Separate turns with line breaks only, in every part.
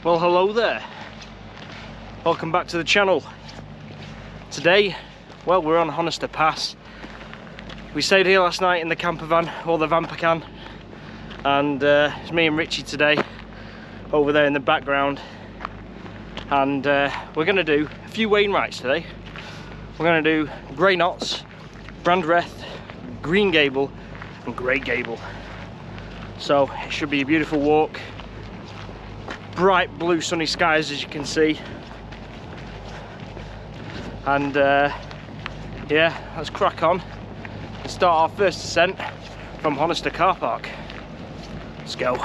Well, hello there. Welcome back to the channel. Today, well, we're on Honister Pass. We stayed here last night in the camper van, or the Vampercan, and it's me and Richie today over there in the background, and we're going to do a few Wainwrights today. We're going to do Grey Knotts, Brandreth, Green Gable and Grey Gable. So it should be a beautiful walk. Bright blue sunny skies, as you can see, and yeah, let's crack on and start our first ascent from Honister car park. Let's go.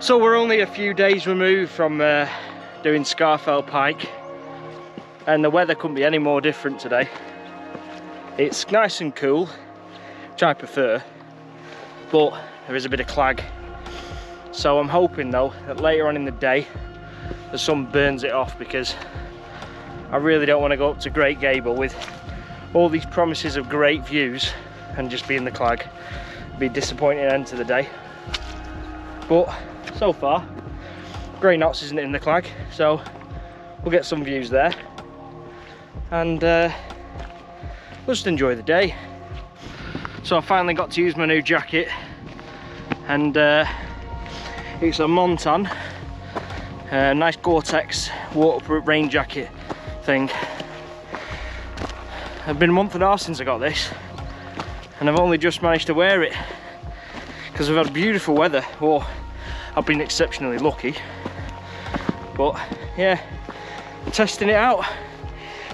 So we're only a few days removed from doing Scarfell Pike, and the weather couldn't be any more different today. It's nice and cool, which I prefer, but there is a bit of clag. So I'm hoping though that later on in the day the sun burns it off, because I really don't want to go up to Great Gable with all these promises of great views and just be in the clag. It'd be a disappointing end to the day. But so far, Grey Knotts isn't in the clag, so we'll get some views there, and we'll just enjoy the day. So I finally got to use my new jacket, and it's a Montan, nice Gore-Tex waterproof rain jacket thing. It's been a month and a half since I got this, and I've only just managed to wear it because we've had beautiful weather. Well, I've been exceptionally lucky, but yeah, testing it out.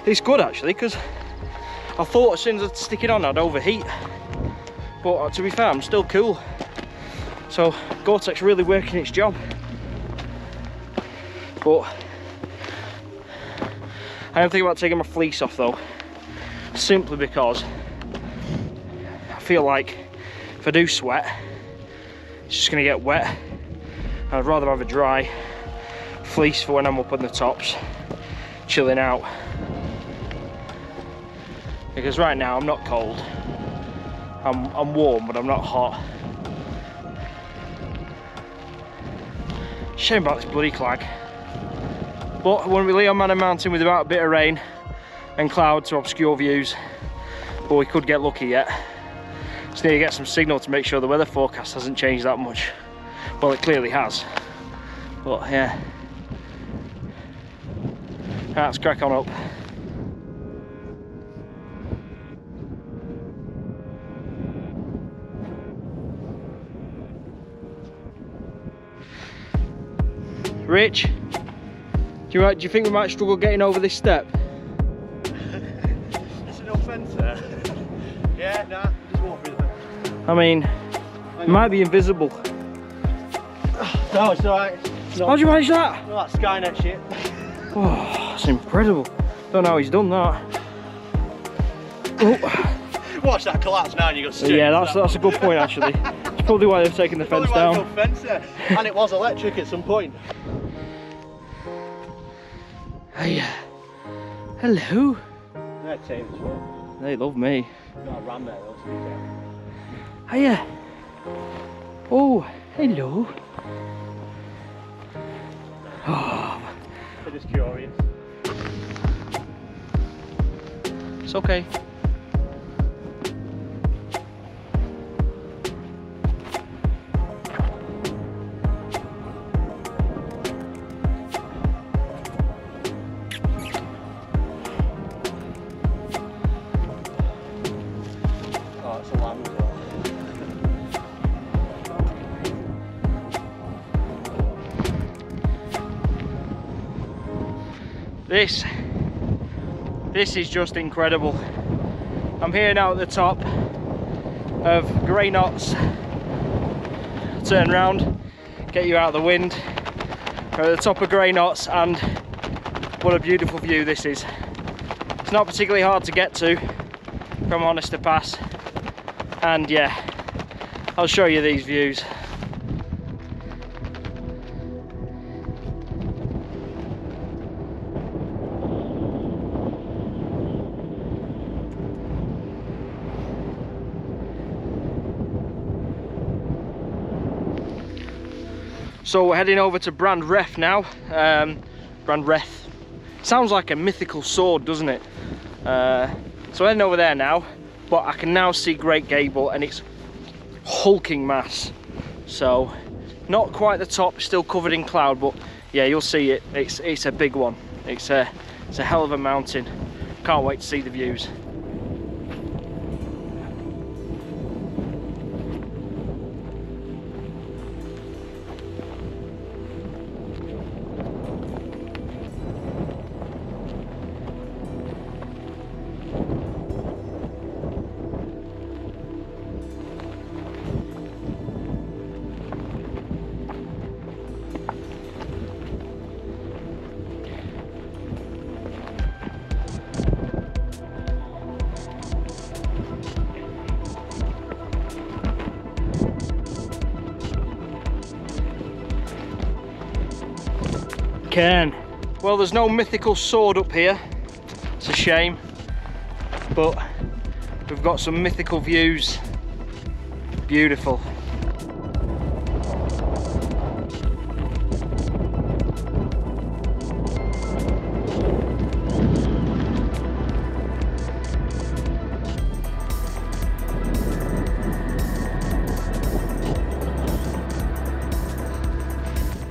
It's good actually, because I thought as soon as I'd stick it on I'd overheat, but to be fair, I'm still cool. So Gore-Tex really working its job. But I am thinking about taking my fleece off though, simply because I feel like if I do sweat, it's just going to get wet. I'd rather have a dry fleece for when I'm up on the tops, chilling out. Because right now I'm not cold. I'm warm, but I'm not hot. Shame about this bloody clag. But when we lay on Manor Mountain with about a bit of rain and cloud to obscure views, but we could get lucky yet. Just need to get some signal to make sure the weather forecast hasn't changed that much. Well, it clearly has, but yeah. Right, let's crack on up. Rich, do you think we might struggle getting over this step?
There's no fence there. Yeah, nah, just walk through the fence.
I mean, it might be invisible.
No, it's alright.
How'd you manage that?
No, that Skynet shit.
Oh, that's incredible. Don't know how he's done that. Oh.
Watch that collapse now and you got straight.
Yeah, that's a good point actually. It's probably why they've taken the fence down.
No fence there. And it was electric at some point.
Hiya. Hello.
They're tame as well.
They love me.
Got a ram there though, to be fair.
Hiya. Oh, hello. Oh.
They're just curious.
It's okay. This is just incredible. I'm here now at the top of Grey Knott's. Turn round, get you out of the wind. We're at the top of Grey Knott's, and what a beautiful view this is. It's not particularly hard to get to from Honester Pass, and yeah, I'll show you these views. So we're heading over to Brandreth now. Brandreth. Sounds like a mythical sword, doesn't it? So we're heading over there now, but I can now see Great Gable and its hulking mass. So not quite the top, still covered in cloud, but yeah, you'll see it. It's a big one. It's a hell of a mountain. Can't wait to see the views. Well, there's no mythical sword up here. It's a shame, but we've got some mythical views. Beautiful.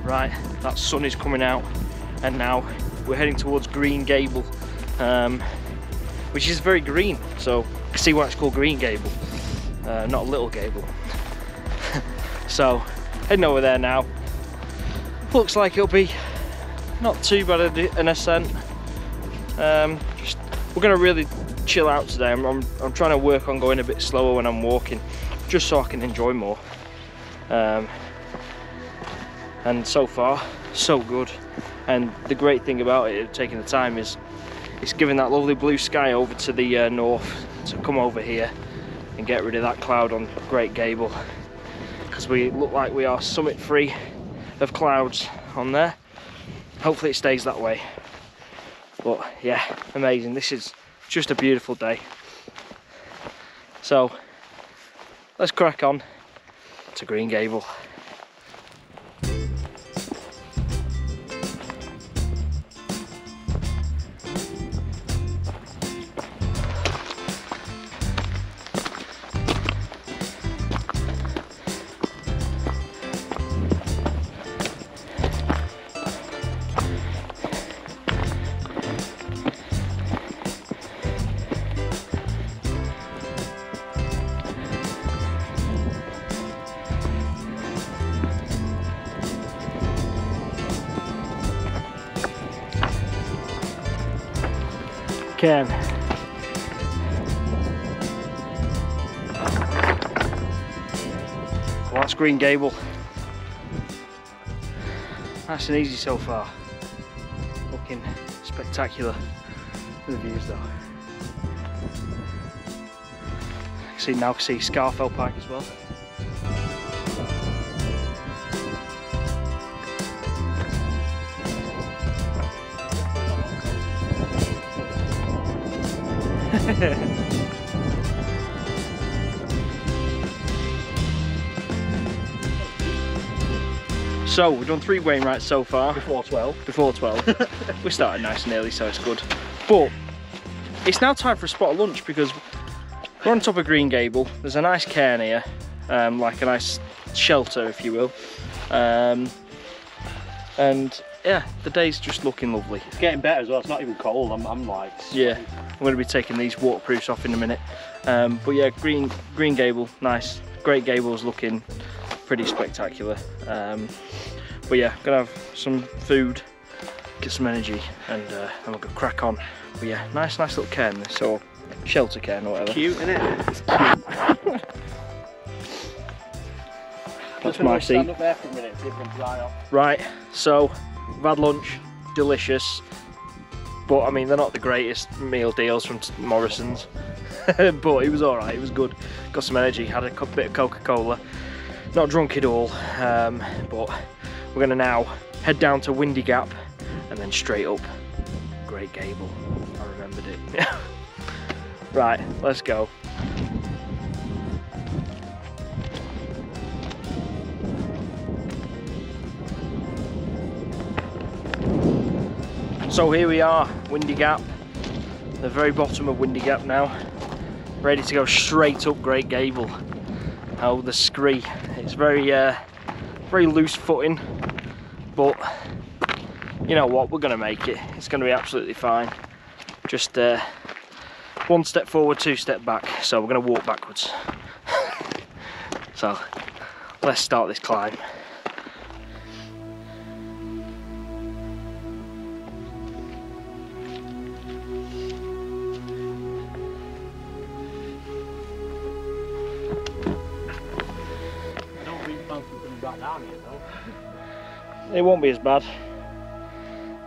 Right, that sun is coming out, and now we're heading towards Green Gable, which is very green, so you can see why it's called Green Gable, not Little Gable. So heading over there now. Looks like it'll be not too bad an ascent. We're gonna really chill out today. I'm trying to work on going a bit slower when I'm walking, just so I can enjoy more. And so far, so good. And the great thing about it, taking the time, is it's giving that lovely blue sky over to the north to come over here and get rid of that cloud on Great Gable, because we look like we are summit free of clouds on there. Hopefully it stays that way. But yeah, amazing. This is just a beautiful day. So let's crack on to Green Gable. Well, that's Green Gable. Nice and easy so far. Looking spectacular. The views though. Now can see Scafell Pike as well. So we've done 3 Wainwrights so far.
Before 12.
Before 12. We started nice and early, so it's good. But it's now time for a spot of lunch, because we're on top of Green Gable. There's a nice cairn here, like a nice shelter, if you will. And yeah, the day's just looking lovely.
It's getting better as well. It's not even cold. I'm like
yeah. I'm going to be taking these waterproofs off in a minute. But yeah, Green Gable, nice. Great Gable's looking pretty spectacular. But yeah, gonna have some food, get some energy, and then we'll go crack on. But yeah, nice little cairn this, or shelter cairn or whatever.
Cute, isn't it? It's cute.
That's my seat.
Stand up there for a minute, see if we can dry off.
Right, so we've had lunch, delicious, but I mean they're not the greatest meal deals from Morrison's, but it was alright, it was good. Got some energy, had a bit of Coca-Cola, not drunk at all, but we're going to now head down to Windy Gap and then straight up Great Gable. I remembered it. Right, let's go. So here we are, Windy Gap, the very bottom of Windy Gap now, ready to go straight up Great Gable. Oh, the scree, it's very loose footing, but you know what, we're gonna make it. It's gonna be absolutely fine. Just one step forward, two step back, so we're gonna walk backwards. So let's start this climb. It won't be as bad.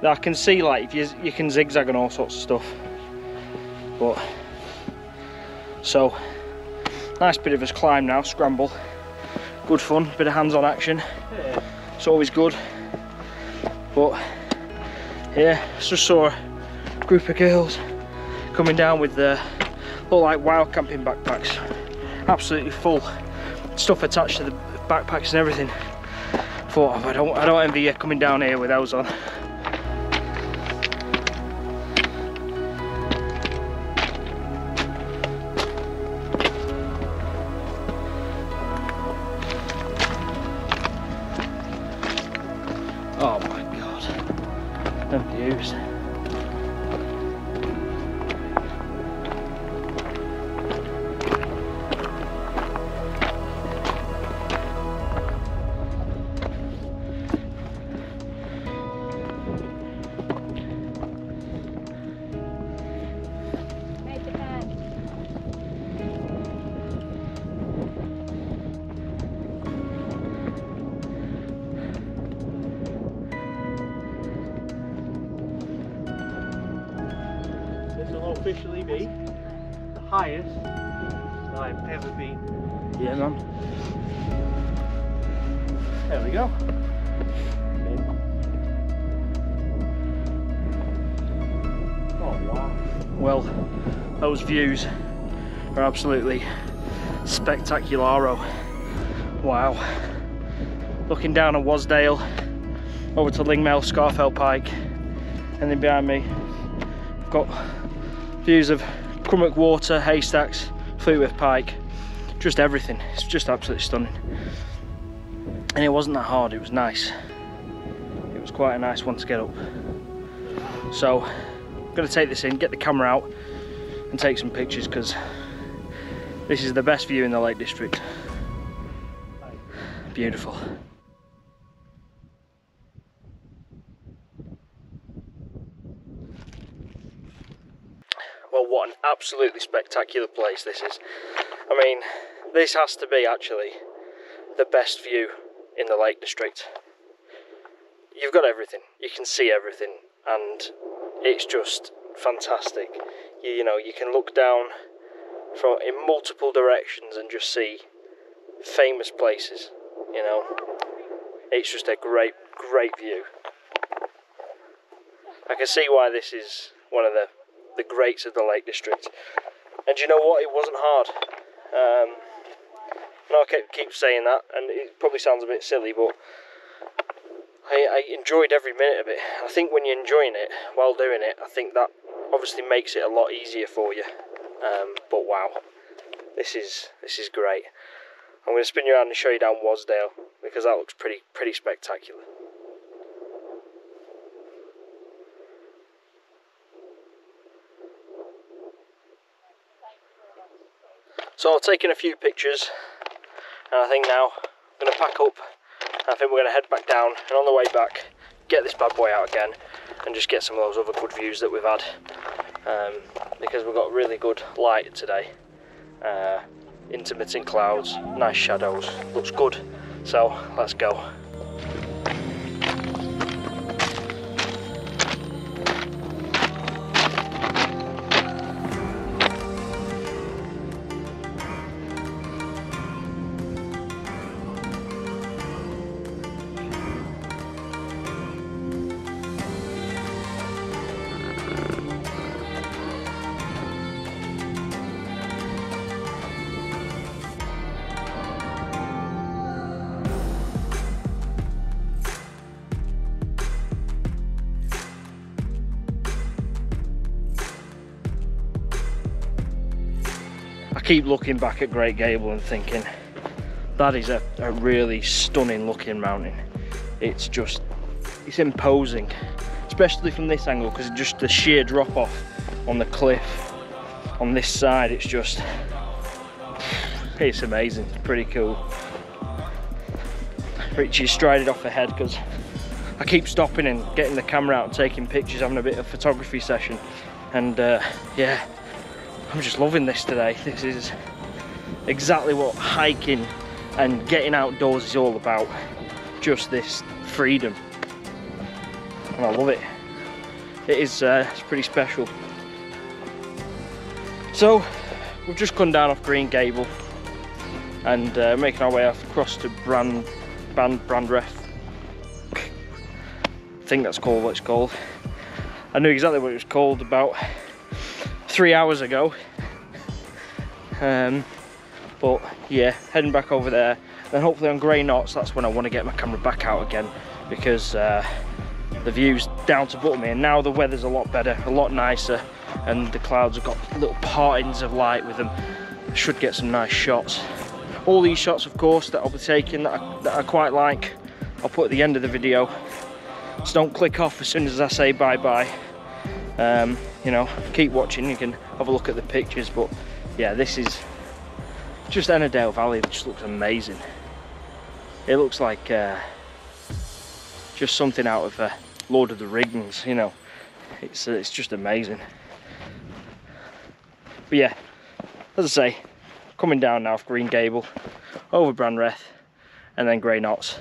I can see, like, if you can zigzag and all sorts of stuff. But so nice bit of a climb now, scramble. Good fun, bit of hands-on action. Yeah. It's always good. But yeah, just saw a group of girls coming down with the look like wild camping backpacks, absolutely full, stuff attached to the backpacks and everything. Thought, I don't envy you coming down here with those on. Oh my god, them views.
Officially be the highest I've ever been.
Yeah, man.
There we go. Oh wow.
Well, those views are absolutely spectacularo. Wow. Looking down at Wasdale, over to Lingmel, Scarfell Pike, and then behind me I've got views of Crummock Water, Haystacks, Fleetwith Pike, just everything. It's just absolutely stunning. And it wasn't that hard, it was nice. It was quite a nice one to get up. So I'm going to take this in, get the camera out and take some pictures, because this is the best view in the Lake District. Beautiful. Well, what an absolutely spectacular place this is. I mean, this has to be actually the best view in the Lake District. You've got everything, you can see everything, and it's just fantastic. You know, you can look down in multiple directions and just see famous places, you know. It's just a great view. I can see why this is one of the greats of the Lake District. And you know what, it wasn't hard. I keep saying that, and it probably sounds a bit silly, but I enjoyed every minute of it. I think when you're enjoying it while doing it, I think that obviously makes it a lot easier for you. But wow, this is great. I'm going to spin you around and show you down Wasdale, because that looks pretty spectacular. So I've taken a few pictures, and I think now I'm going to pack up, and I think we're going to head back down, and on the way back, get this bad boy out again, and just get some of those other good views that we've had, because we've got really good light today. Intermittent clouds, nice shadows, looks good. So let's go. I keep looking back at Great Gable and thinking that is a really stunning looking mountain. It's imposing, especially from this angle, because just the sheer drop off on the cliff on this side, it's amazing. It's pretty cool. Richie's strided off ahead because I keep stopping and getting the camera out and taking pictures, having a bit of photography session, and yeah, I'm just loving this today. This is exactly what hiking and getting outdoors is all about. Just this freedom. And I love it. It is it's pretty special. So we've just come down off Green Gable and making our way across to Brandreth. I think that's called what it's called. I knew exactly what it was called about 3 hours ago, but yeah, heading back over there. Then hopefully on Grey Knotts, that's when I want to get my camera back out again, because the view's down to butter me, and now the weather's a lot better, a lot nicer, and the clouds have got little partings of light with them. I should get some nice shots. All these shots, of course, that I'll be taking that I quite like, I'll put at the end of the video, so don't click off as soon as I say bye bye. You know, keep watching, you can have a look at the pictures. But yeah, this is just Ennerdale Valley. It just looks amazing. It looks like just something out of Lord of the Rings, you know. It's just amazing. But yeah, as I say, coming down now off Green Gable, over Brandreth, and then Grey Knotts,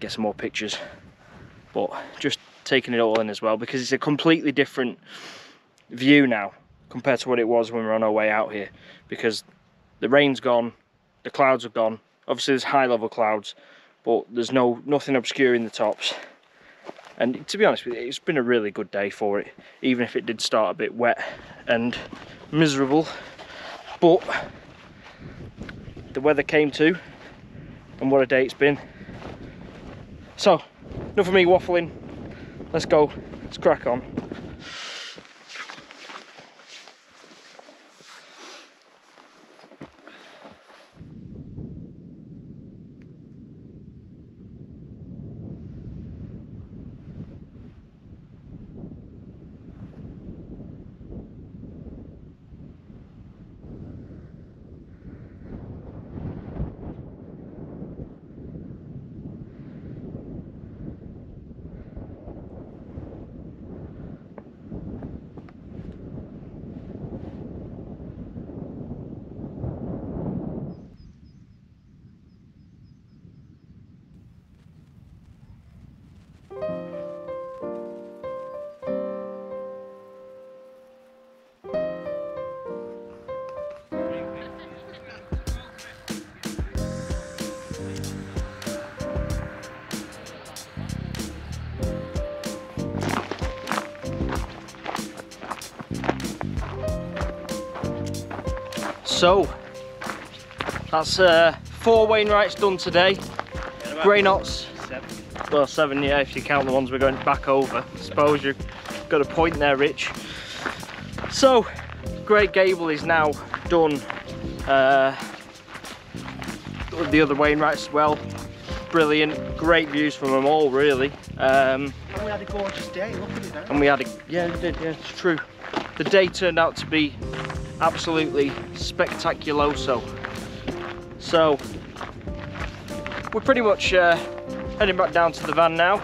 get some more pictures. But just taking it all in as well, because it's a completely different view now compared to what it was when we were on our way out here, because the rain's gone, the clouds are gone. Obviously there's high level clouds, but there's nothing obscuring the tops. And to be honest with you, it's been a really good day for it, even if it did start a bit wet and miserable. But the weather came too, and what a day it's been. So enough of me waffling, let's go, let's crack on. So that's 4 Wainwrights done today. Grey Knotts, 7. Well, 7, yeah, if you count the ones we're going back over. I suppose you've got a point there, Rich. So Great Gable is now done. The other Wainwrights as well. Brilliant, great views from them all, really.
And we had a gorgeous day, look at it now.
And we had yeah, we did, yeah, it's true. The day turned out to be absolutely spectaculoso. So we're pretty much heading back down to the van now.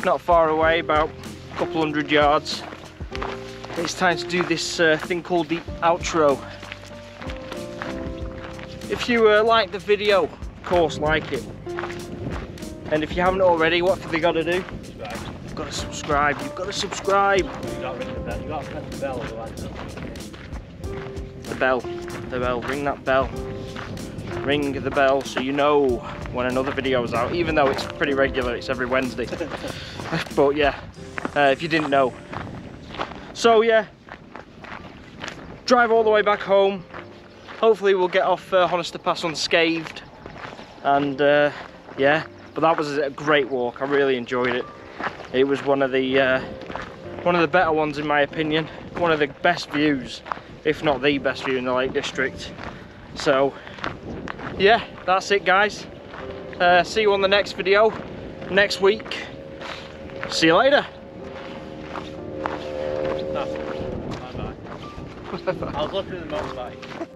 Not far away, about couple 100 yards. It's time to do this thing called the outro. If you like the video, of course like it. And if you haven't already, what have they got to do?
Subscribe.
You've got to subscribe, you've got to subscribe.
You got to ring the bell. You got to press the bell otherwise.
The bell, ring that bell. Ring the bell so you know when another video is out, even though it's pretty regular, it's every Wednesday. But yeah, if you didn't know. So yeah, drive all the way back home. Hopefully we'll get off Honister Pass unscathed. And yeah, but that was a great walk. I really enjoyed it. It was one of the better ones in my opinion. One of the best views, if not the best view in the Lake District. So yeah, that's it guys. See you on the next video next week. See you later.
Bye bye. I was looking at the motorbike.